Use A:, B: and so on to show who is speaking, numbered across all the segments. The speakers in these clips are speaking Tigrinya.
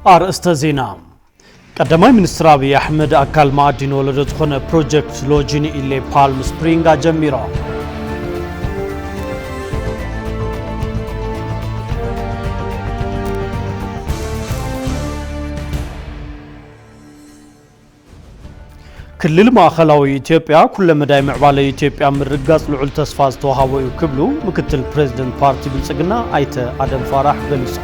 A: أرسط زينا قدماء منستر أبي أحمد أكل معدن ولدت خنا بروجكت لوجيني إلي بالم سبرينغا جميرا كلل ماخلاوي إثيوبيا كل مداي معبالة إثيوبيا من رقاص لعل تصفاز توهاوي وكبلو مكتل بريزيدنت بارتي بلصقنا أيت آدم فرح قليص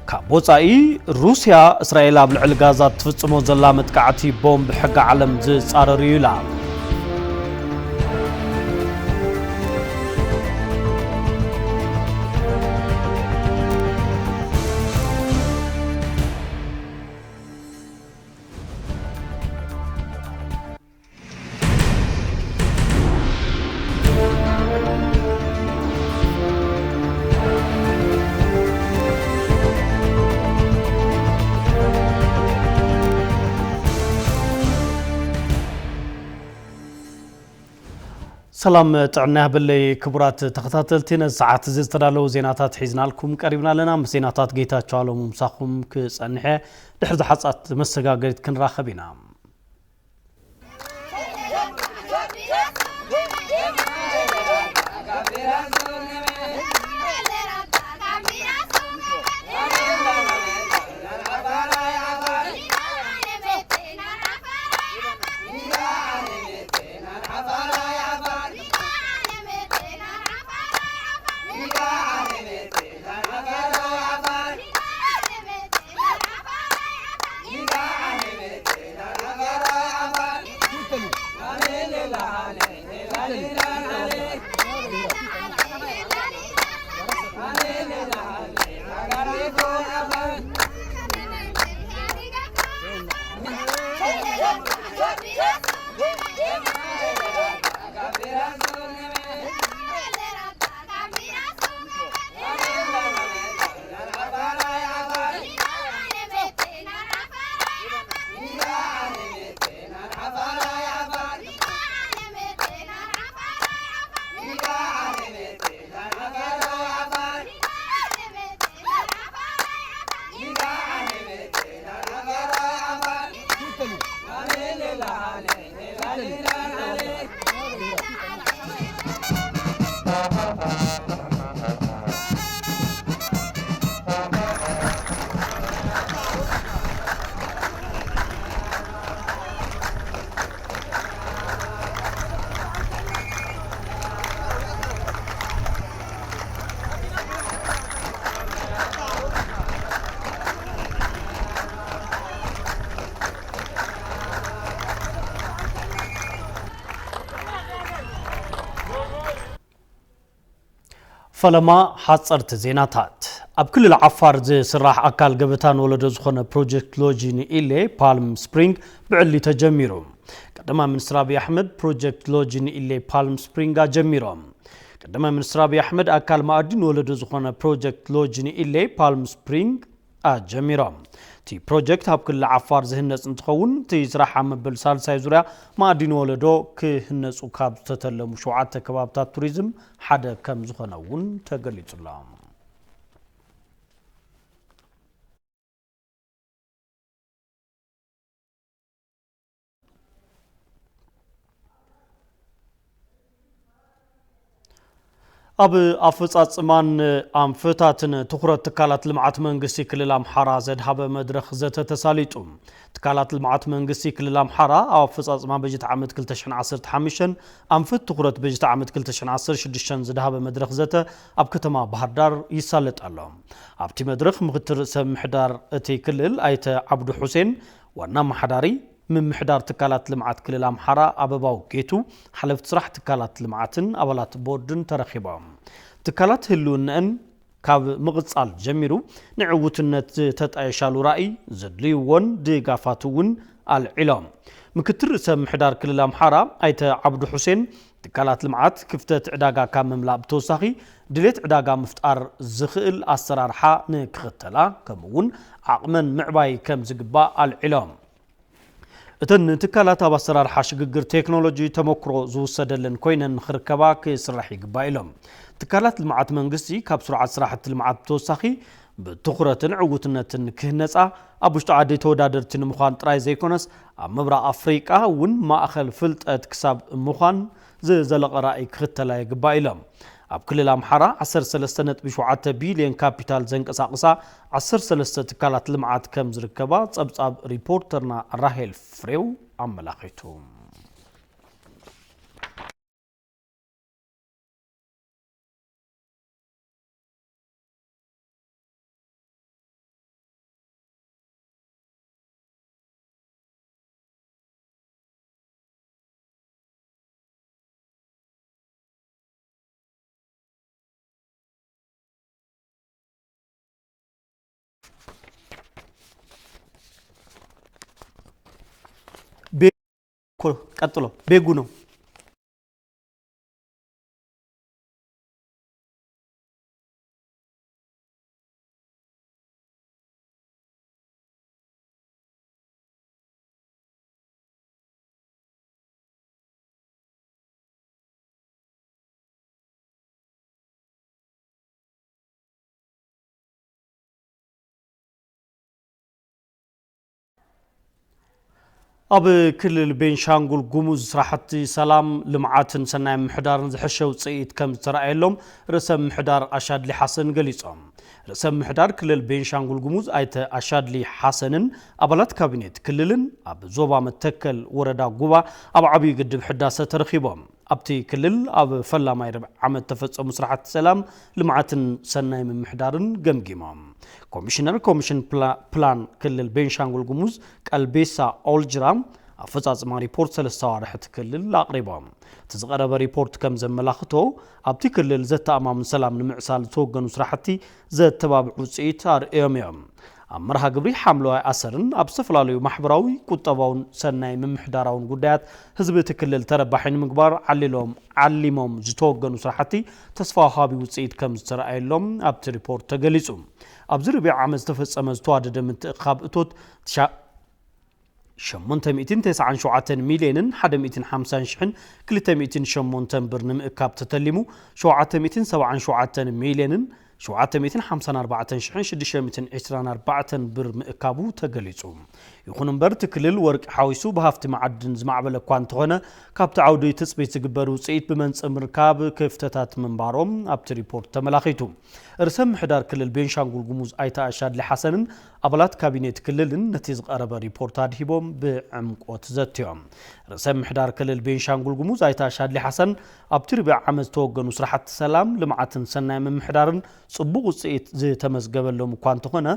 A: كابوصاي روسيا اسرائيل بلعل غازا تفصمو زلا متقعتي بومب حق عالم زصارريو لا سلام تعنا باللي كبرات تخطاتلتين الساعات زي تدالو زيناتات حيزنا لكم قريبنا لنا زيناتات جيتا تشالو ممساخم كصنحه دحر حصات مسغاغريت كنراخبينا فلما حصرت زيناتات اب كل العفار زي سراح اكال غبتان ولدو زخونه بروجكت لوجيني إلي بالم سبرينغ بعلي تجميرو قدما منستر أبي أحمد بروجكت لوجيني إلي بالم سبرينغا جميرو قدما منستر أبي أحمد اكال معدن ولدو زخونه بروجكت لوجيني إلي بالم سبرينغ جميرو تي بروجكت هاب كل عفار زهنص انتخون تي سراح مبل سالساي زوريا معدن ولدو كهنصو كاب تتلمو شوعات كبابتات توريزم حدا كم زخناون تغليصلام أب أفصاصمان أنفتاتن تخرت تكالات لمعات منغسي كلل أمحارا زد هاب مدرخ زت تساليتم تكالات لمعات منغسي كلل أمحارا أفصاصمان بجت عامد كلتشن عصرت حمشن أنفت تخرت بجت عامد كلتشن عصر شدشن زد هاب مدرخ زت أب كتما بحردار يسالت الله أبتي مدرخ مغتر سمحدار أتي كلل أيت عبد حسين ونام حداري من محدار تكالات لمعات كل الأمحارة أباباو كيتو حلفت صراح تكالات لمعاتن أولات بوردن ترخيبهم تكالات هلونن كاب مغصال جميرو نعوتنت تتعيشالو رأي زدليون ديقافاتون العلام مكتر سم محدار كل الأمحارة أيت عبد حسين تكالات لمعات كفتت عداقا كامملا بتوساخي دليت عداقا مفتقار زخيل أسرارحا نكختلا كمون عقمن معباي كم زقبا العلام እተን ትካላት ኣብ ኣሰራርሓ ሽግግር ቴክኖሎጂ ተመክሮ ዝውሰደለን ኮይነን ክርከባ ክስራሕ ይግባእ ኢሎም ትካላት ልምዓት መንግስቲ ካብ ስርዓት ስራሕቲ ልምዓት ተወሳኺ ብትኹረትን ዕውትነትን ክህነፃ ኣብ ውሽጢ ዓዲ ተወዳደርቲ ንምዃን ጥራይ ዘይኮነስ ኣብ ምብራቕ ኣፍሪቃ እውን ማእኸል ፍልጠት ክሳብ ምዃን ዝዘለቐ ራእይ ክኽተላ ይግባእ ኢሎም ኣብ ክልል ኣምሓራ 13.7 ቢልዮን ካፒታል ዘንቀሳቕሳ 13 ትካላት ልምዓት ከም ዝርከባ ጸብጻብ ሪፖርተርና ራሄል ፍሬው ኣመላኺቱ ቀጥሎ ቤጉ ነው ኣብ ክልል ቤንሻንጉል ጉሙዝ ስራሕቲ ሰላም ልምዓትን ሰናይ ምሕዳርን ዝሕሸ ውፅኢት ከም ዝተረኣየሎም ርእሰ ምሕዳር ኣሻድሊ ሓሰን ገሊፆም ርእሰ ምሕዳር ክልል ቤንሻንጉል ጉሙዝ ኣይተ ኣሻድሊ ሓሰንን ኣባላት ካቢኔት ክልልን ኣብ ዞባ መተከል ወረዳ ጉባ ኣብ ዓብዪ ግድብ ሕዳሰ ተረኺቦም ኣብቲ ክልል ኣብ ፈላማይ ረብዕ ዓመት ተፈጸሙ ስራሕቲ ሰላም ልምዓትን ሰናይ ምምሕዳርን ገምጊሞም ኮሚሽነር ኮሚሽን ፕላን ክልል ቤንሻንጉል ጉሙዝ ቀልቤሳ ኦልጅራም ኣፈጻጽማ ሪፖርት ሰለስተ ዋርሕቲ ክልል ኣቕሪቦም እቲ ዝቐረበ ሪፖርት ከም ዘመላኽቶ ኣብቲ ክልል ዘተኣማምን ሰላም ንምዕሳል ዝተወገኑ ስራሕቲ ዘተባብዑ ውፅኢት ኣርእዮም እዮም ኣብ መርሃ ግብሪ ሓምለዋይ ኣሰርን ኣብ ዝተፈላለዩ ማሕበራዊ ቁጠባውን ሰናይ ምምሕዳራውን ጉዳያት ህዝቢ እቲ ክልል ተረባሒ ንምግባር ዓሊሞም ዝተወገኑ ስራሕቲ ተስፋ ወሃቢ ውፅኢት ከም ዝተረኣየሎም ኣብቲ ሪፖርት ተገሊጹ ኣብዚ ርብዒ ዓመት ዝተፈጸመ ዝተዋደደ ምትእኻብ እቶት 897 ሚልዮንን 150,208 ብር ንምእካብ ተተሊሙ 777 ሚልዮንን 754,624 ብር ምእካቡ ተገሊጹ ይኹን እምበር እቲ ክልል ወርቂ ሓዊሱ ብሃፍቲ መዓድን ዝማዕበለ እኳ እንተኾነ ካብቲ ዓውዲ ትፅቢት ዝግበር ውፅኢት ብመንፅር ምርካብ ክፍተታት ምንባሮም ኣብቲ ሪፖርት ተመላኺቱ ርእሰ ምሕዳር ክልል ቤንሻንጉል ጉሙዝ ኣይተ ኣሻድሊ ሓሰንን ኣባላት ካቢኔት ክልልን ነቲ ዝቐረበ ሪፖርት ኣድሂቦም ብዕምቆት ዘትዮም ርእሰ ምሕዳር ክልል ቤንሻንጉል ጉሙዝ ኣይተ ኣሻድሊ ሓሰን ኣብቲ ርብዒ ዓመት ዝተወገኑ ስራሕቲ ሰላም ልምዓትን ሰናይ ምምሕዳርን ጽቡቕ ውፅኢት ዝተመዝገበሎም እኳ እንተኾነ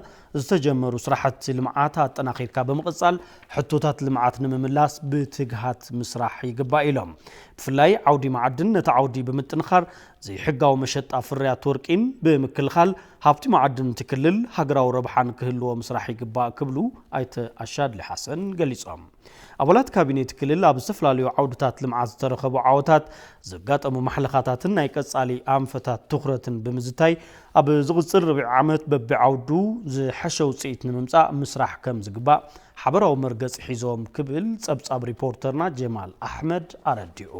A: ዝተጀመሩ ስራሕቲ ልምዓት ኣጠናኺርካ ብምቕጻል ሕቶታት ልምዓት ንምምላስ ብትግሃት ምስራሕ ይግባእ ኢሎም ብፍላይ ዓውዲ መዓድን ነቲ ዓውዲ ብምጥንኻር ዘይሕጋዊ መሸጣ ፍርያት ወርቂን ብምክልኻል ሃብቲ መዓድን ትክልል ሃገራዊ ረብሓን ክህልዎ ምስራሕ ይግባእ ክብሉ ኣይተ ኣሻድሊ ሓሰን ገሊጾም ኣባላት ካቢኔት ክልል ኣብ ዝተፈላለዩ ዓውድታት ልምዓት ዝተረኸቡ ዓወታት ዘጋጠሙ ማሕለኻታትን ናይ ቀጻሊ ኣንፈታት ትኹረትን ብምዝታይ ኣብ ዝቕፅር ርብዒ ዓመት በቢዓውዱ ዝሐሸ ውፅኢት ንምምጻእ ምስራሕ ከም ዝግባእ ሓበራዊ መርገፂ ሒዞም ክብል ጸብጻብ ሪፖርተርና ጀማል ኣሕመድ ኣረዲኡ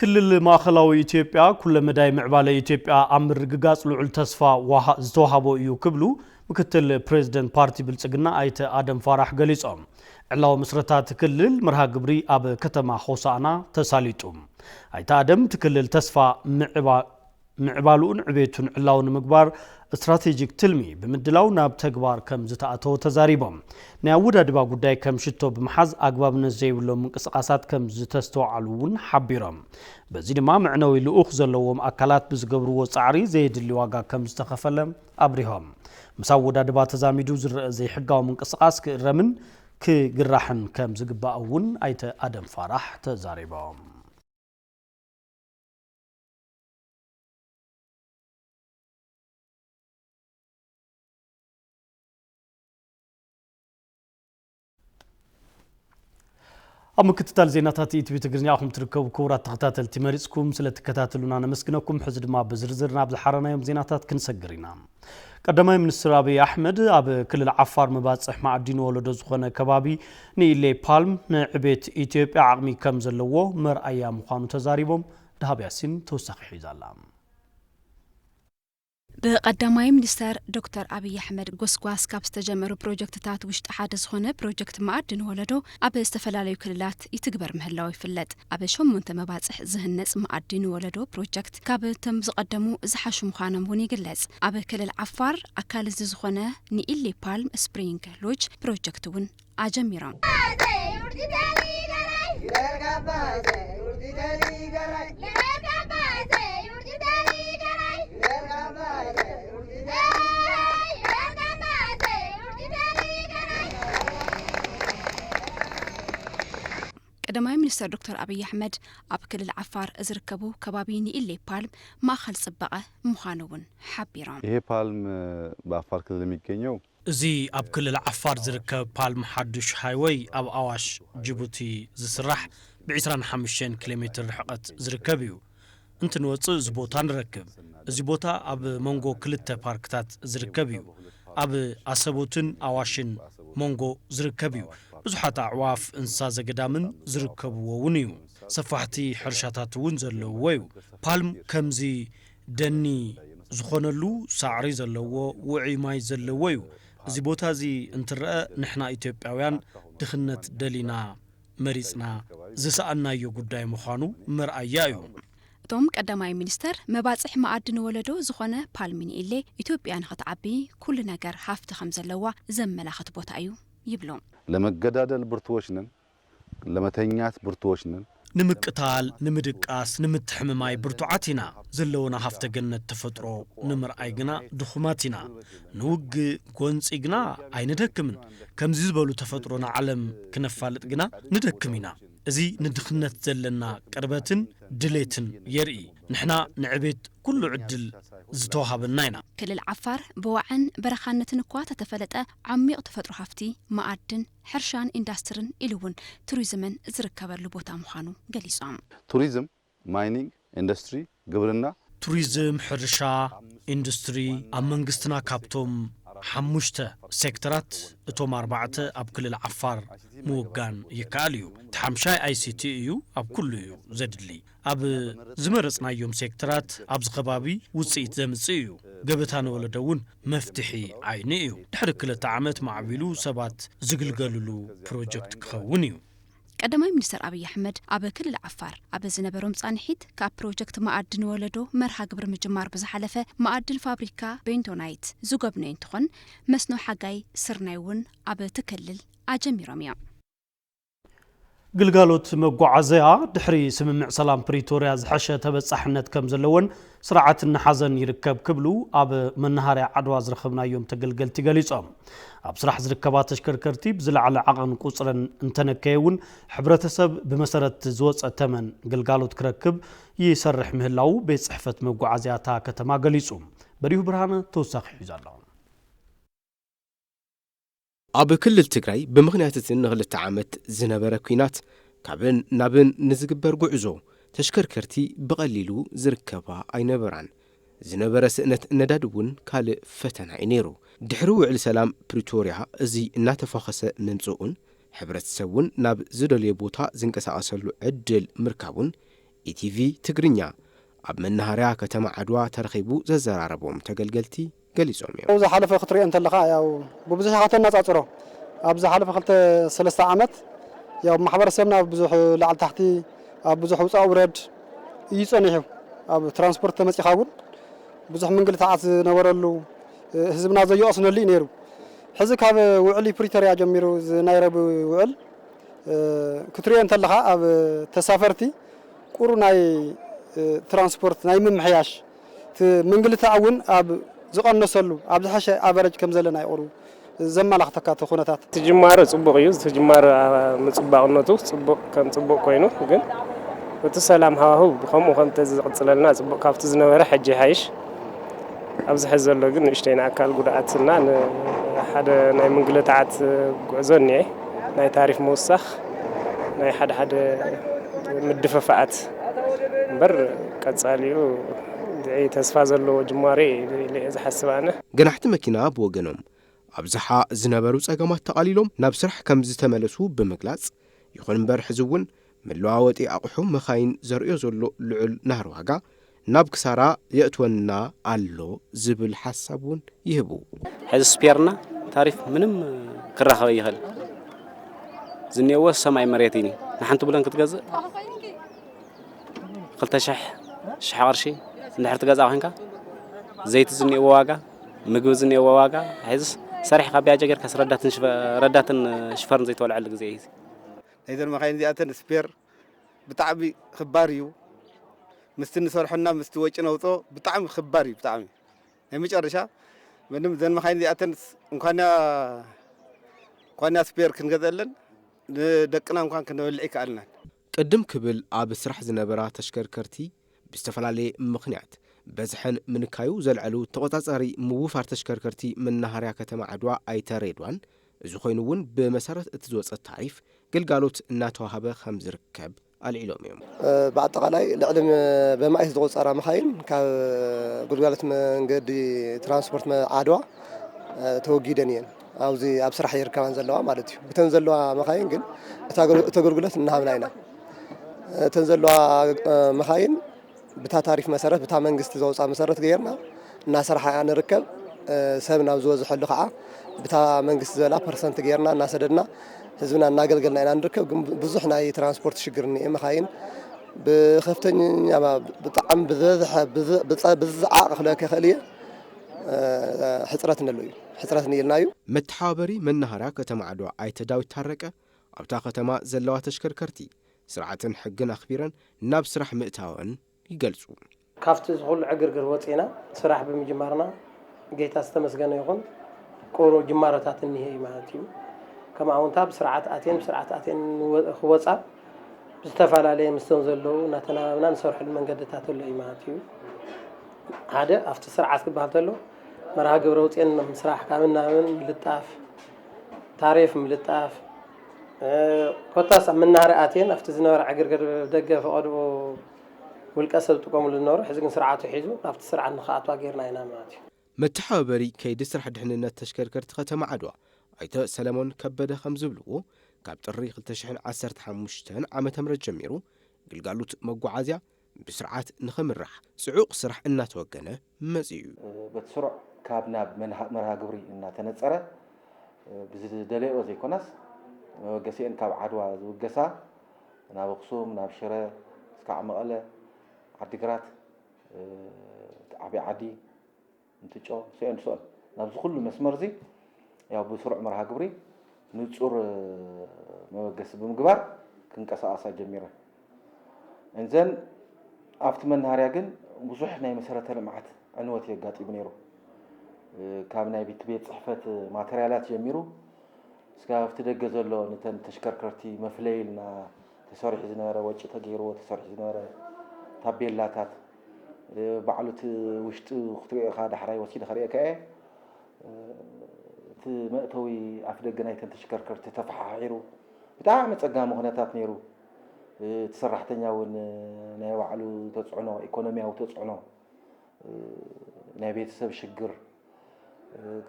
A: ክልል ማእኸላዊ ኢትዮጵያ ኩለ መዳይ ምዕባለ ኢትዮጵያ ኣብ ምርግጋጽ ልዑል ተስፋ ዝተዋሃቦ እዩ ክብሉ ምክትል ፕሬዝደንት ፓርቲ ብልጽግና ኣይተ ኣደም ፋራሕ ገሊጾም ዕላዊ ምስረታት ክልል መርሃ ግብሪ ኣብ ከተማ ሆሳዕና ተሳሊጡ ኣይተ ኣደም ትክልል ተስፋ ምዕባሉን ዕቤቱን ዕላው ንምግባር استراتيجيك تلمي بمدلاو ناب تكبار كم زتأتو تزاريبهم نعود أدبا قداي كم شتو بمحز أقباب نزي ولو منقصقاسات كم زتستو علوون حبيرهم بزيد ما معنوي لأخذ لهم أكلات بزقبرو وصعري زيد اللي واقع كم زتخفلهم أبريهم مساود أدبا تزاميدو زي حقاو منقصقاس كرمن كجراحن كم زقباؤون أيت أدم فرح تزاريبهم أما كتتال زيناتات إتبي تجرنياهم تركوا كورات تغتاتل تمارسكم سلت كتاتلونا نمسكنكم حزد ما بزرزرنا بزحرنا يوم زيناتات كنسجرينا قدماي منستر أبي أحمد أب كل العفار مباصح مع الدين ولد زخنا كبابي نيلي بالم نعبيت إثيوبيا عقمي كم زلوه مر أيام خانو تزاريبهم دهب ياسين توسخ حيزالام
B: بقدماي منستر دكتور أبي أحمد قسقاس كاب استجمروا بروجكتات وشت حادث هنا بروجكت معدن ولدو أبي استفلالي كلات يتكبر مهلاوي فلت أبي شو منت مباصح ذهنس معدن ولدو بروجكت كاب تم قدموا زحش مخانم بني جلس أبي كل العفار أكال زخنا نيلي بالم سبرينغ لوج بروجكت ون أجميران قدماي منستر دكتور أبي أحمد أبكل العفار أزركبو كبابيني إلي بالم ما خلص بقى مخانون حبيران
C: إيه بالم بأفار كل ميكينيو
A: زي أبكل العفار زركب بالم حدش هايوي أو أواش جيبوتي زسرح بعشران حمشين كيلومتر حقت زركبيو انت نوصل زبوتا نركب زبوتا أب مونغو كلتا باركتات زركبيو أب أسبوتن أواشن مونغو زركبيو بزحات أعواف إنسا زقدامن زركبو ونيو صفحتي حرشاتات ونزلو ويو بالم كمزي دني زخونلو سعري زلو وعي ماي زلو ويو زبوتا زي انترأ نحنا إثيوبياويان دخنت دلينا مريسنا زسألنا يو قداي مخانو مرأيايو
B: توم قدماي منستر مباصح معدن ولدو زخونه بالمين إلي إثيوبيان خطعبي كل نجار حافت خمزلوا زملاخت بوتايو يبلون
C: لما جدادل برتوشنن لما تنيات برتوشنن
A: نمقتال نمدقاس نمتحمماي برتوعاتنا زلونا حافت جنت تفطرو نمر ايغنا دخماتنا نوج كونصيغنا ايندكمن كمزي زبلو تفطرونا عالم كنفالط غنا ندكمينا ازي ندخنت زلنا قربتن دليتن يرئي نحنا نعبيت كل عدل زتوهابناينا
B: كل العفار بوعن برخانتن كوا تتفلطه عميق تفطرو حفتي معدن حرشان اندسترين إلون توريزمن زركبرلو بوتا مخانو غليصام
C: توريزم ماينينج اندستري غبرنا
A: توريزم حرشا اندستري امنغستنا كابتوم حموشته سيكترات اتوم 4 اب كل العفار موغان يكاليو تحمشاي اي سي تي يو اب كله زدلي اب زمرصنا يوم سيكترات اب زخبابي وصيت زمصيو غبتان ولدون مفتحي عينيو دحر كل عامات معبيلو سبات زغلغللو بروجكت كخونيو
B: قدماي منستر أبي أحمد أبا كل العفار أبا زنبروم صانحيت كا بروجكت معدن ولدو مرحا قبر مجمار بزحلفة معدن فابريكا بينتونايت زوغبنين تخون مسنو حقاي سرنايون أبا تكلل أجمي رميا
A: قلقالوت مقعزيا دحري سممع سلام بريتوريا زحشة تبصحنت كم زلون سرعة النحزن يركب كبلو أب من نهار عدوا زرخبنا يوم تقلقل تقليصام أب سرح زركبات تشكركرتي بزل على عقن قصرا انتنكيون حبرتسب بمسارة زوز التمن قلقالوت كركب يسرح مهلاو بيت صحفة مقعزياتا كتما قليصوم بريو برهانة توساق حيزالهم
D: أب كل التقري بمغنيات النغلة عامت زنبرة كينات كابن نابن نزقبر قعزو تشكركرتي بقليلو زركبا أي نبران زنبرة سئنت ندادون كال فتن عينيرو دحرو على سلام بريتوريا زي ناتفاخس ممزوون حبرت سوون ناب زدل يبوتا زنكسا أسلو عدل مركبون ETV تقرنيا أب من نهاريا كتما عدوا ترخيبو ززراربوم تقلقلتي قليصوم
E: أبز حلفة خطري أنت اللقاء ياو ببزح خاطر الناس أطرو أبز حلفة خلت 3 عامات ياو محبر سمنا بزح لعل تحتي بزح وصا ورد يصنيحو أب ترانسبورت تمسي خاون بزح منقل تعات نورلو حزبنا زي أصنلي نيرو حزك هذا وعلي بريتوريا جميرو نيروبي وعل كتري أنت اللقاء أب تسافرتي قرو ناي ترانسبورت ناي ممحياش منقل تعاون أب زقنا سلو عبد الحش أبرج كم زلنا يقولوا زمان لختكات خونتات
F: تجمعر صبغ يوز تجمعر مصبغ النتوس صبغ كان صبغ كوينو جن وتسلام هاهو بخم وخم تزقصل لنا صبغ كافت زنورة حجي هايش أبز حزر له جن اشتينا أكل قرأتنا حدا ناي منقلة عت جزني ناي تعرف موسخ ናይ ሓደ ምድፈፋት እምበር ቀጻሊኡ ተስፋ ዘለዎ ጅማሬ ዝሓስብ ኣነ
D: ገናሕቲ መኪና ብወገኖም ኣብዝሓ ዝነበሩ ጸገማት ተቓሊሎም ናብ ስራሕ ከም ዝተመለሱ ብምግላጽ ይኹን እምበር ሕዚ እውን መለዋወጢ ኣቑሑ መኻይን ዘርእዮ ዘሎ ልዑል ናህር ዋጋ ናብ ክሳራ የእትወና ኣሎ ዝብል ሓሳብ እውን ይህቡ።
G: ሕዚ ስፔርና ታሪፍ ምንም ክራኸብ ይኽእል ዝኔዎ ሰማይ መሬት እዩ ንሓንቲ ብለን ክትገዝእ 2,000 ቅርሺ እንድሕር ትገዛእ ኮይንካ ዘይቲ ዝኔዎ ዋጋ ምግቢ ዝኔዎ ዋጋ ሕዚ ሰሪሕካ ቢያጀ ጌርካ ረዳትን ሽፈርን ዘይተወልዐሉ ግዜ እዩ
H: ናይዘን መኻይን እዚኣተን ስፔር ብጣዕሚ ክባር እዩ ምስቲ ንሰርሖና ምስቲ ወጪ ነውፆ ብጣዕሚ ክባር እዩ ብጣዕሚ ናይ መጨረሻ ምንም ዘን መኻይን እዚኣተን እንኳን ስፔር ክንገዘለን ንደቅና እንኳን ክንበልዕ ይከኣልና
D: ቅድም ክብል ኣብ ስራሕ ዝነበራ ተሽከርከርቲ ብዝተፈላለየ ምኽንያት በዝሐን ምንካዩ ዘልዕሉ ተቆጻጻሪ ምውፋር ተሽከርከርቲ መናኸርያ ከተማ ዓድዋ ኣይተሬድዋን እዚ ኮይኑ እውን ብመሰረት እቲ ዝወፀ ታሪፍ ግልጋሎት እናተዋሃበ ከም ዝርከብ ኣልዒሎም እዮም።
E: ብኣጠቃላይ ልዕሊ በማእት ዝቆፀራ መኻይን ካብ ግልጋሎት መንገዲ ትራንስፖርት ዓድዋ ተወጊደን እየን ኣብዚ ኣብ ስራሕ ይርከባን ዘለዋ ማለት እዩ። እተን ዘለዋ መኻይን ግን እቲ ኣገልግሎት እናሃብና ኢና እተን ዘለዋ መኻይን ብታ ታሪፍ መሰረት ብታ መንግስቲ ዘውፃ መሰረት ገይርና እናሰርሓ ንርከብ ሰብ ናብ ዝወዝሐሉ ከዓ ብታ መንግስቲ ዘላ ፐርሰንት ገይርና እናሰደድና ህዝብና እናገልገልና ኢና ንርከብ። ግን ብዙሕ ናይ ትራንስፖርት ሽግር እኒአ መኻይን ብከፍተኛ ብጣዕሚ ብዝዓቕ ክለከ ክእል እየ ሕፅረት ንሉ እዩ ሕፅረት ንኢልና እዩ።
D: መተሓባበሪ መናኸርያ ከተማ ዓድዋ ኣይተ ዳዊት ታረቀ ኣብታ ከተማ ዘለዋ ተሽከርከርቲ ስርዓትን ሕግን ኣኽቢረን ናብ ስራሕ ምእታወን ይገልጹ።
I: ካፍቲ ዝኹሉ ዕግርግር ወፂና ስራሕ ብምጅማርና ጌታ ዝተመስገነ ይኹን ቆሮ ጅማሮታት እኒሄ ማለት እዩ። ከምኡ'ውን ብስርዓት ኣትየን ክወፃ ብዝተፈላለየ ምስቶም ዘለዉ እናተናባብና ንሰርሐሉ መንገድታት ኣሎ እዩ ማለት እዩ። ሓደ ኣብቲ ስርዓት ክበሃል ተሎ መርሃ ግብረ ውፅአን ምስራሕ ካብን ናብን ምልጣፍ ታሪፍ ምልጣፍ ኮታስ መናኸርያ ኣትየን ኣብቲ ዝነበረ ዕግርግር ደገ ፈቐድኦ ውልቀ ሰብ ዝጥቀሙሉ ዝነበሩ ሕዚ ግን ስርዓቱ ሒዙ ኣብቲ ስርዓት ንኽኣትዋ ጌርና ኢና ማለት እዩ።
D: መተሓባበሪ ከይዲ ስራሕ ድሕንነት ተሽከርከርቲ ከተማ ዓድዋ ኣይተ ሰለሞን ከበደ ከም ዝብልዎ ካብ ጥሪ 2015 ዓመተ ምህረት ጀሚሩ ግልጋሎት መጓዓዝያ ብስርዓት ንኽምራሕ ጽዑቕ ስራሕ እናተወገነ መጽኡ
J: በትስሩዕ ካብ ናብ መርሃ ግብሪ እናተነጸረ ብዝደለዮ ዘይኮነስ መወገሲአን ካብ ዓድዋ ዝውገሳ ናብ ኣኽሱም ናብ ሽረ እስካዕ መቐለ ዓዲግራት ዓብይ ዓዲ እንትጮ ሲአን ሶል ናብ ዝኹሉ መስመር እዚ ያው ብስሩዕ መርሃ ግብሪ ንጹር መወገሲ ብምግባር ክንቀሳቀሳ ጀሚረን እንዘን ኣብቲ መናኸርያ ግን ብዙሕ ናይ መሰረተ ልምዓት ዕንወት የጋጢሙ ነይሩ። ካብ ናይ ቤት ጽሕፈት ማተርያላት ጀሚሩ እስካብቲ ደገ ዘሎ ነተን ተሽከርከርቲ መፍለይልና ተሰሪሑ ዝነበረ ወጪ ተገይርዎ ተሰሪሑ ዝነበረ ታቤላታት ባዕሉት ውሽጢ ክትሪእኻ ዳሕራይ ወሲድ ክሪእካ እቲ መእተዊ ኣፍ ደገ ናይተን ተሽከርከርቲ ተፈሓሒሩ ብጣዕሚ ፀጋሚ ኩነታት ነይሩ። እቲ ሰራሕተኛ እውን ናይ ባዕሉ ተፅዕኖ ኢኮኖሚያዊ ተፅዕኖ ናይ ቤተሰብ ሽግር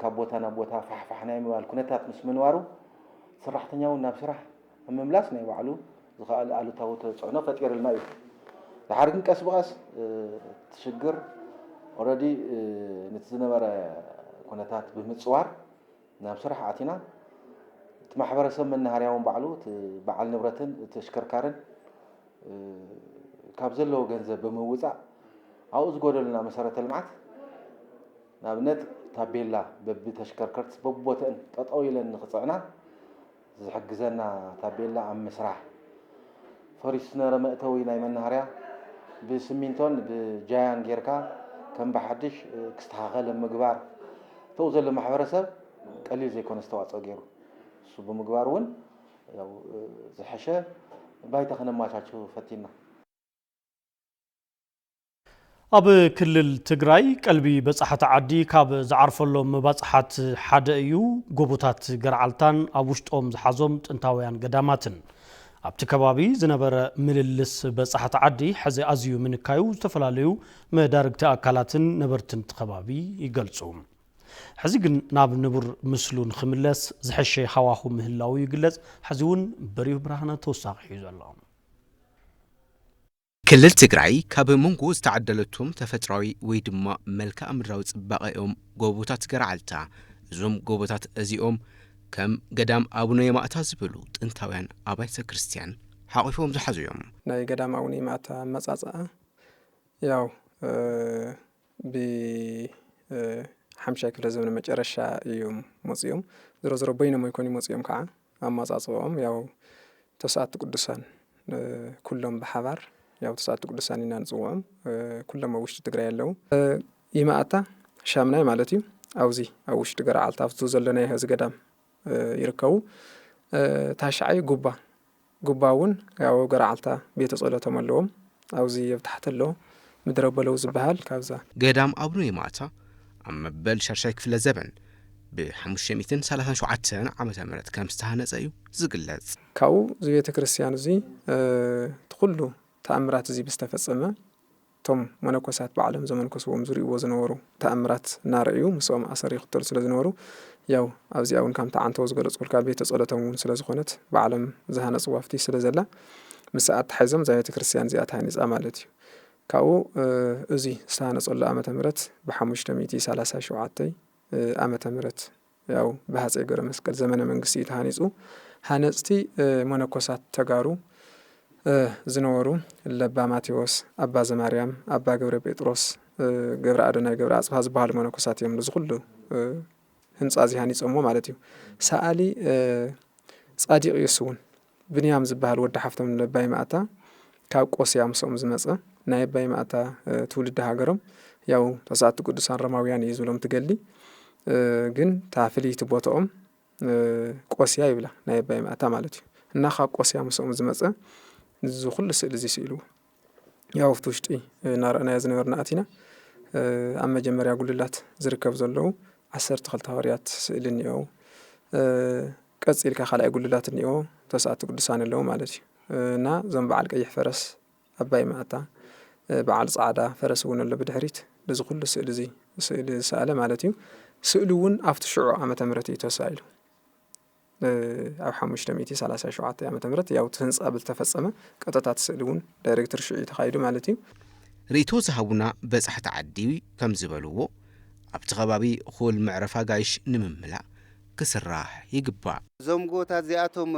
J: ካብ ቦታ ናብ ቦታ ፋሕፋሕ ናይ ምባል ኩነታት ምስ ምንባሩ ሰራሕተኛ እውን ናብ ስራሕ ምምላስ ናይ ባዕሉ ዝኽእል ኣሉታዊ ተፅዕኖ ፈጢሩልና እዩ። ድሓር ግን ቀስ ብቐስ ትሽግር ኦልሬዲ ነቲ ዝነበረ ኩነታት ብምፅዋር ናብ ስራሕ ኣቲና እቲ ማሕበረሰብ መናኸርያ እውን ባዕሉ እቲ በዓል ንብረትን ተሽከርካርን ካብ ዘለዎ ገንዘብ ብምውፃእ ኣብኡ ዝጎደሉና መሰረተ ልምዓት ንኣብነት ታቤላ በብተሽከርከርቲ በብቦትአን ጠጠው ኢለን ንኽፅዕና ዝሕግዘና ታቤላ ኣብ ምስራሕ ፈሪሱ ዝነበረ መእተዊ ናይ መናኸርያ ብስሚንቶን ብጃያን ጌርካ ከም ብሓድሽ ክስተኻኸለ ምግባር ተው ዘሎ ማሕበረሰብ ቀሊል ዘይኮነ ዝተዋፅኦ ገይሩ እሱ ብምግባር እውን ያው ዝሐሸ ባይታ ክነማቻቸው ፈቲና
A: ኣብ ክልል ትግራይ ቀልቢ በጻሕቲ ዓዲ ካብ ዝዓርፈሎም መባጽሓት ሓደ እዩ ጎቦታት ገርዓልታን ኣብ ውሽጦም ዝሓዞም ጥንታውያን ገዳማትን ኣብቲ ከባቢ ዝነበረ ምልልስ በጻሕቲ ዓዲ ሕዚ ኣዝዩ ምንካዩ ዝተፈላለዩ መዳርግቲ ኣካላትን ነበርትን ከባቢ ይገልጹ ሕዚ ግን ናብ ንቡር ምስሉ ንኽምለስ ዝሐሸ ሃዋሁ ምህላው ይግለጽ ሕዚ እውን በሪሁ ብርሃነ ተወሳኺ እዩ ዘሎ
D: ክልል ትግራይ ካብ መንጎ ዝተዓደለቶም ተፈጥሯዊ ወይ ድማ መልክዓ ምድራዊ ጽባቐኦም ጎቦታት ገርዓልታ እዞም ጎቦታት እዚኦም ከም ገዳም አቡነ የማእታ ዝበሉ ጥንታውያን አብያተ ክርስቲያን ሓቂፎም ዝሓዙ እዮም
K: ናይ ገዳም አቡነ የማእታ መጻጻ ያው ሓምሻይ ክፍለ ዘመን መጨረሻ እዮም መጽዮም ዝሮ በይኖም ይኮኑ መጽዮም ከዓ አማጻጽኦም ያው ተስዓቱ ቅዱሳን ኩሎም በሓባር ያው ተስዓቱ ቅዱሳን ኢና ንጽውዖም ኩሎም ኣብ ውሽጢ ትግራይ ኣለዉ የማእታ ሻምናይ ማለት እዩ አውዚ ኣብ ውሽጢ ገርዓልታ ኣብቱ ዘለና ይሄ ገዳም ይርከቡ ታሽዓይ ጉባውን ያው ገርዓልታ ቤተ ጸሎቶም ኣለዎም አውዚ የብታሕተሎ ምድረ በለው ዝበሃል ካብዛ
D: ገዳም አቡነ የማእታ ኣብ መበል ሻርሻይ ክፍለ ዘበን ብ537 ዓመተ ምህረት ከም ዝተሃነጸ እዩ ዝግለጽ
K: ካው እዚ ቤተ ክርስቲያን እዚ ትኩሉ ተኣምራት እዚ ብዝተፈጸመ ቶም መነኮሳት በዓለም ዘመንኮስዎም ዝሪእዎ ዝነበሩ ተኣምራት ናርእዩ ምስኦም ኣሰር ይኽተሉ ስለ ዝነበሩ ያው ኣብዚ እውን ከም ተዓንተው ዝገለጽኩልካ ቤተ ጸሎቶም እውን ስለ ዝኾነት በዓለም ዝሃነጽ ዋፍቲ ስለ ዘላ ምስኣት ሓይዞም ዛ ቤተ ክርስቲያን እዚኣ ታሃኒጻ ማለት እዩ ካው እዚ ዝተሃነጸሉ ዓመተ ምህረት ብ537 ዓመተ ምህረት ያው በሃፀይ ገብረ መስቀል ዘመነ መንግስቲ ተሃኒጹ ሃነጽቲ መነኮሳት ተጋሩ ዝነበሩ ለባ ማቴዎስ አባ ዘማርያም አባ ገብረ ጴጥሮስ ገብረ አዶናይ ገብረ አጽፋ ዝበሃሉ መነኮሳት እዮም ዝኹሉ ህንጻ እዚ ሃኒጾሞ ማለት እዩ ሰዓሊ ጻዲቅ ኢየሱስን ብንያም ዝበሃል ወዲ ሓፍቶም ለባ የማእታ ካብ ቆስያ ምስኦም ዝመጸ ናይ ለባ የማእታ ትውልድ ሃገሮም ያው ተስዓቱ ቅዱሳን ረማውያን እዩ ዝብሎም ትገሊ ግን ታፍሊት ቦታኦም ቆስያ ይብላ ናይ ለባ የማእታ ማለት እዩ እና ካብ ቆስያ ምስኦም ዝመጸ ዝኹሉ ስእሊ እዚ ስእሉ ያው ፍቱሽጢ ናርአና ዝነበርና ኣቲና ኣብ መጀመርያ ጉልላት ዝርከብ ዘለዉ 12 ሐዋርያት ስእሊ እኒኦ ቀጽልካ ካልኣይ ጉልላት እኒኦ ተስዓቱ ቅዱሳን ኣለዉ ማለት እዩ እና ዞም በዓል ቀይሕ ፈረስ ኣባ የማእታ በዓል ጻዕዳ ፈረስ እውን ኣሎ ብድሕሪት ዝኹሉ ስእሊ እዚ ስእሊ ዝሰኣለ ማለት እዩ ስእሉ እውን ኣብቲ ሽዑ ዓመተ ምህረት እዩ ተሳኢሉ ኣብ 537 ዓመተ ምህረት ያው ትህንጻ ብልተፈጸመ ቀጠታት ስእሊ እውን ዳይሬክተር ሽዑ ተኻይዱ ማለት እዩ
D: ሪእቶ ዝሃቡና በጻሕቲ ዓዲ ከም ዝበልዎ ኣብቲ ከባቢ ኹል መዕረፋ ጋይሽ ንምምላእ ክስራሕ ይግባእ
H: እዞም ጎቦታት እዚኣቶም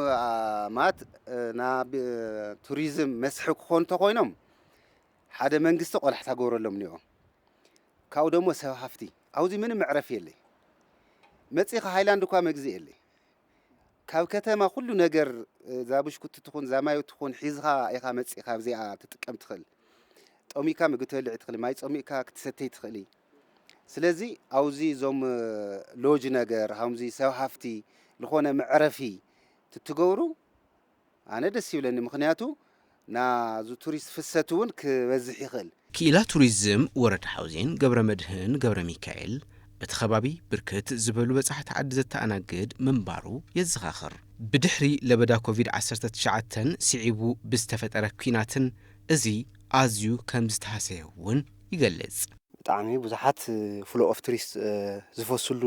H: ማለት ናብ ቱሪዝም መስሕብ ክኾኑ ተኾይኖም ሓደ መንግስቲ ቆላሕታ ገብረሎም እኒኦም ካብኡ ደሞ ሰብ ሃፍቲ ኣብዚ ምንም መዕረፊ የለ መጺኻ ሃይላንድ እኳ መግዝእ የለ ካብ ከተማ ኩሉ ነገር ዛብሽኩት ትኹን ዛማዩ ትኹን ሒዝኻ ኢኻ መጺኻ ኣብዚኣ ትጥቀም ትኽእል ጦሚካ ምግቢ ትበልዕ ትኽእል ማይ ጾሚካ ክትሰተይ ትኽእል ስለዚ ኣውዚ ዞም ሎጅ ነገር ሃምዚ ሰብ ሃፍቲ ዝኾነ መዕረፊ ትትገብሩ ኣነ ደስ ይብለኒ ምክንያቱ ናዙ ቱሪስት ፍሰት እውን ክበዝሕ ይኽእል
D: ክኢላ ቱሪዝም ወረዳ ሓውዜን ገብረ መድህን ገብረ ሚካኤል እቲ ከባቢ ብርክት ዝበሉ በጻሕቲ ዓዲ ዘተኣናግድ ምንባሩ የዘኻኽር ብድሕሪ ለበዳ ኮቪድ-19 ስዒቡ ብዝተፈጠረ ኩናትን እዚ ኣዝዩ ከም ዝተሃሰየ እውን ይገልጽ
L: ብጣዕሚ ብዙሓት ፍሎ ኦፍ ቱሪስት ዝፈስሉ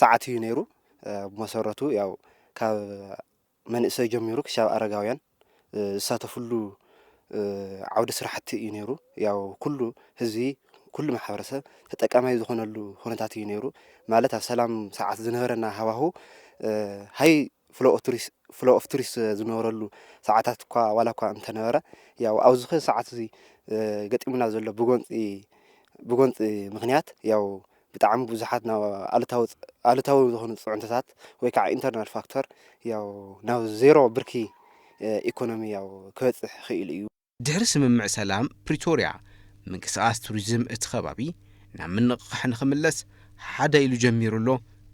L: ሰዓት እዩ ነይሩ ብመሰረቱ ያው ካብ መንእሰይ ጀሚሩ ክሳብ ኣረጋውያን ዝሳተፍሉ ዓውደ ስራሕቲ እዩ ነይሩ ያው ኩሉ ህዝቢ ኩሉ ማሕበረሰብ ተጠቃማይ ዝኾነሉ ሁነታት እዩ ነይሩ ማለት ኣብ ሰላም ሰዓት ዝነበረና ሃዋሁ ሃይ ፍሎ ኦፍ ቱሪስት ዝነበረሉ ሰዓታት እኳ ዋላ እኳ እንተነበረ ያው ኣብዚ ሰዓት እዚ ገጢሙና ዘሎ ብጎንፂ ምክንያት ያው ብጣዕሚ ብዙሓት ናብ ኣሉታዊ ዝኾኑ ጽዕንቶታት ወይ ከዓ ኢንተርናል ፋክተር ያው ናብ ዜሮ ብርኪ ኢኮኖሚ ያው ክበጽሕ ክኢል እዩ
D: ድሕሪ ስምምዕ ሰላም ፕሪቶሪያ ምንቅስቃስ ቱሪዝም እቲ ከባቢ ናብ ምንቕቃሕ ንኽምለስ ሓደ ኢሉ ጀሚሩሎ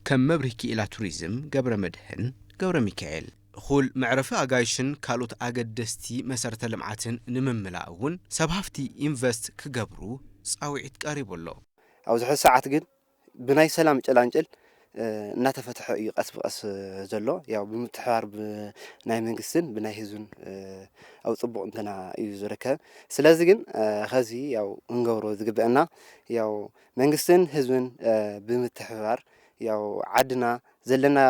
D: ከም መብርሂ ክኢላ ቱሪዝም ገብረ መድህን ገብረ ሚካኤል ኹል መዕረፊ ኣጋይሽን ካልኦት ኣገደስቲ መሰረተ ልምዓትን ንምምላእ እውን ሰብ ሃፍቲ ኢንቨስት ክገብሩ ጻውዒት ቀሪቡሎ
L: ኣብዚ ሕዚ ሰዓት ግን ብናይ ሰላም ጨላንጭል እናተፈትሐ እዩ ቀስ ብቀስ ዘሎ ያው ብምትሕባር ብናይ መንግስትን ብናይ ህዝብን ኣብ ጽቡቕ እንተና እዩ ዝርከብ ስለዚ ግን ኸዚ ያው እንገብሮ ዝግበአና ያው መንግስትን ህዝብን ብምትሕባር ያው ዓድና ዘለና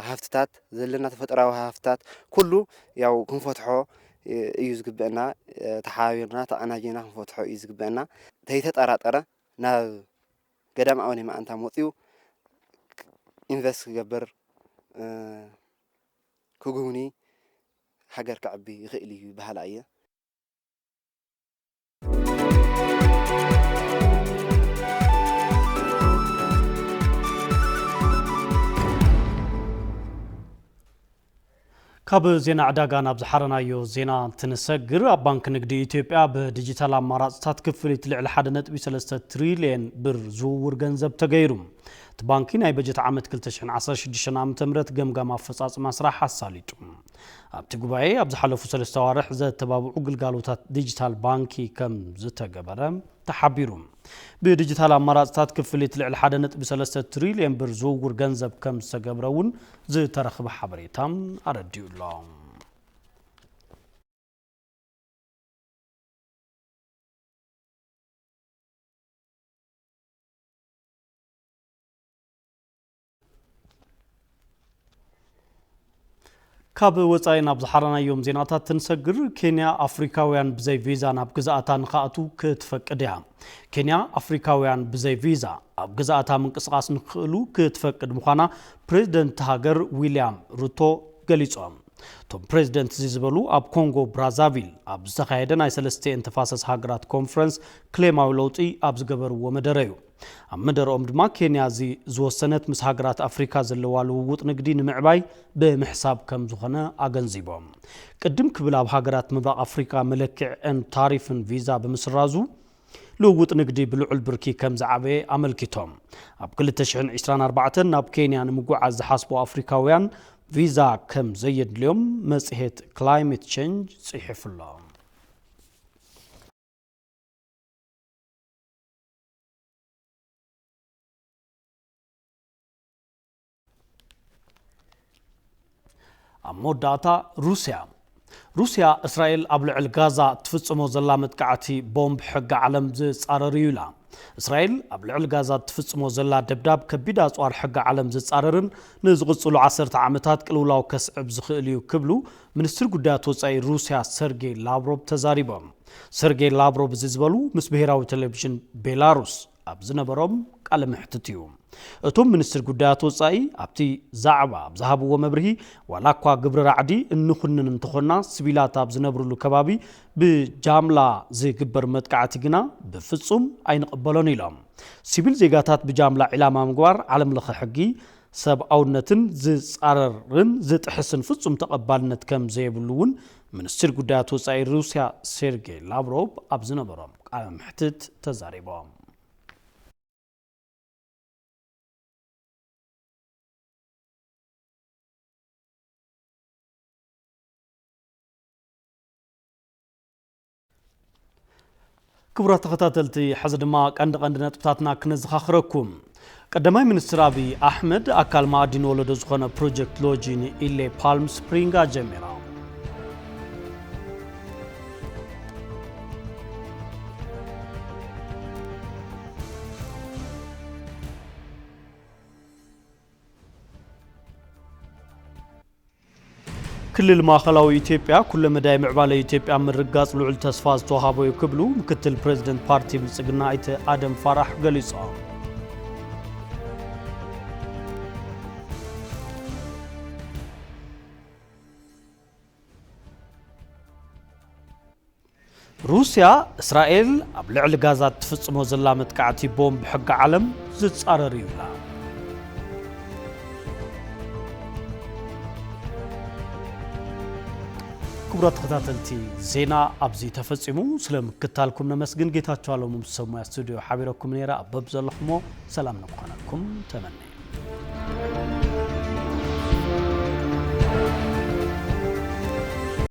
L: ሃፍትታት ዘለና ተፈጥራዊ ሃፍትታት ኩሉ ያው ክንፈትሖ እዩ ዝግበአና ተሓባቢርና ተቀናጅና ክንፈትሖ እዩ ዝግበአና ተይተጠራጠረ ናብ ገዳም ኣቡነ ማእንታ መፅኡ ኢንቨስት ክገብር ክጉብኒ ሃገር ክዕቢ ይኽእል እዩ ባህላ እየ
A: ካብ ዜና ዕዳጋ ናብ ዝሓረናዮ ዜና ትንሰግር ኣብ ባንክ ንግዲ ኢትዮጵያ ብዲጂታል ኣማራፅታት ክፍሊት ልዕሊ 1.3 ትሪልየን ብር ዝውውር ገንዘብ ተገይሩ እቲ ባንኪ ናይ በጀት ዓመት 2016 ዓ.ም ገምጋም ኣፈጻጽማ ስራሕ ኣሳሊጡ ኣብቲ ጉባኤ ኣብ ዝሓለፉ 3 ኣዋርሕ ዘተባብዑ ግልጋሎታት ዲጂታል ባንኪ ከም ዝተገበረ ተሓቢሩ ብዲጂታል ኣማራፅታት ክፍሊት ልዕሊ 1.3 ትሪልየን ብር ዝውውር ገንዘብ ከም ዝተገብረ እውን ዝተረኽበ ሓበሬታ ኣረዲኡ ኣሎ ካብ ወፃኢ ናብ ዝሓረናዮም ዜናታት ትንሰግር ኬንያ ኣፍሪካውያን ብዘይ ቪዛ ናብ ግዛኣታ ንኽኣቱ ክትፈቅድ እያ ኬንያ ኣፍሪካውያን ብዘይ ቪዛ ኣብ ግዛኣታ ምንቅስቓስ ንኽእሉ ክትፈቅድ ምዃና ፕሬዝደንት ሃገር ዊልያም ሩቶ ገሊጾም ቶም ፕሬዝደንት ዝዝበሉ ኣብ ኮንጎ ብራዛቪል ኣብ ዝተኻየደ ናይ 3 ተፋሰስ ሃገራት ኮንፈረንስ ክሌማዊ ለውጢ ኣብ ዝገበርዎ መደረ እዩ ኣብ መደረኦም ድማ ኬንያ ዝወሰነት ምስ ሃገራት ኣፍሪካ ዘለዋ ልውውጥ ንግዲ ንምዕባይ ብምሕሳብ ከም ዝኾነ ኣገንዚቦም ቅድም ክብል ኣብ ሃገራት ምብራቕ ኣፍሪካ መለክዕን ታሪፍን ቪዛ ብምስራዙ ልውውጥ ንግዲ ብልዑል ብርኪ ከም ዝዓበየ ኣመልኪቶም ኣብ 2024 ናብ ኬንያ ንምጉዓዝ ዝሓስቡ ኣፍሪካውያን ቪዛ ከም ዘየድልዮም መጽሔት ክላይሜት ቼንጅ ጽሒፉሎ ኣብ መወዳእታ ሩስያ እስራኤል ኣብ ልዕሊ ጋዛ ትፍጽሞ ዘላ መጥቃዕቲ ቦምብ ሕጊ ዓለም ዝጻረር እዩ ኢላ እስራኤል ኣብ ልዕሊ ጋዛ ትፍጽሞ ዘላ ደብዳብ ከቢድ ኣጽዋር ሕጊ ዓለም ዝጻረርን ንዝቕጽሉ 10 ዓመታት ቅልውላው ከስዕብ ዝኽእል እዩ ክብሉ ሚኒስትር ጉዳያት ወጻኢ ሩስያ ሰርጌይ ላቭሮቭ ተዛሪቦም ሰርጌይ ላቭሮቭ ዝዝበሉ ምስ ብሔራዊ ቴሌቪዥን ቤላሩስ ኣብ ዝነበሮም ቃለ ምሕትት እዩ እቶም ሚኒስትር ጉዳያት ወጻኢ ኣብቲ ዛዕባ ኣብ ዝሃብዎ መብርሂ ዋላ እኳ ግብሪ ራዕዲ እንኹንን እንተኾና ሲቪላት ኣብ ዝነብሩሉ ከባቢ ብጃምላ ዝግበር መጥቃዕቲ ግና ብፍጹም ኣይንቕበሎን ኢሎም ሲቪል ዜጋታት ብጃምላ ዒላማ ምግባር ዓለም ለኸ ሕጊ ሰብኣውነትን ዝጻረርን ዝጥሕስን ፍጹም ተቐባልነት ከም ዘየብሉ እውን ሚኒስትር ጉዳያት ወጻኢ ሩስያ ሴርጌይ ላቭሮቭ ኣብ ዝነበሮም ቃለ ምሕትት ተዛሪቦም ክቡራት ተኸታተልቲ ሕዚ ድማ ቀንዲ ነጥብታትና ክነዘኻኽረኩም ቀዳማይ ሚኒስትር አብይ አሕመድ አካል ማዕድን ወለዶ ዝኾነ ፕሮጀክት ሎጂ ንኢሌ ፓልም ስፕሪንግ ጀሚራ ክልል ማዕከላዊ ኢትዮጵያ ኩለ መዳይ ምዕባለ ኢትዮጵያ ምርጋጽ ልዑል ተስፋ ዝተዋሃበ ክብሉ ምክትል ፕሬዝደንት ፓርቲ ብልጽግና አይተ አደም ፋራህ ገሊጾም ሩስያ እስራኤል ኣብ ልዕሊ ጋዛ ትፍጽሞ ዘላ መጥቃዕቲ ቦምብ ሕጊ ዓለም ዝጻረር ይብላ ክቡራት ተኸታተልቲ ዜና ኣብዚ ተፈጺሙ ስለምክታልኩም ነመስግን ጌታቸው አለሙ ሰማያ ስቱዲዮ ሓቢረኩም ነራ አበብ ዘለኹሞ ሰላም ንኾነኩም ተመነ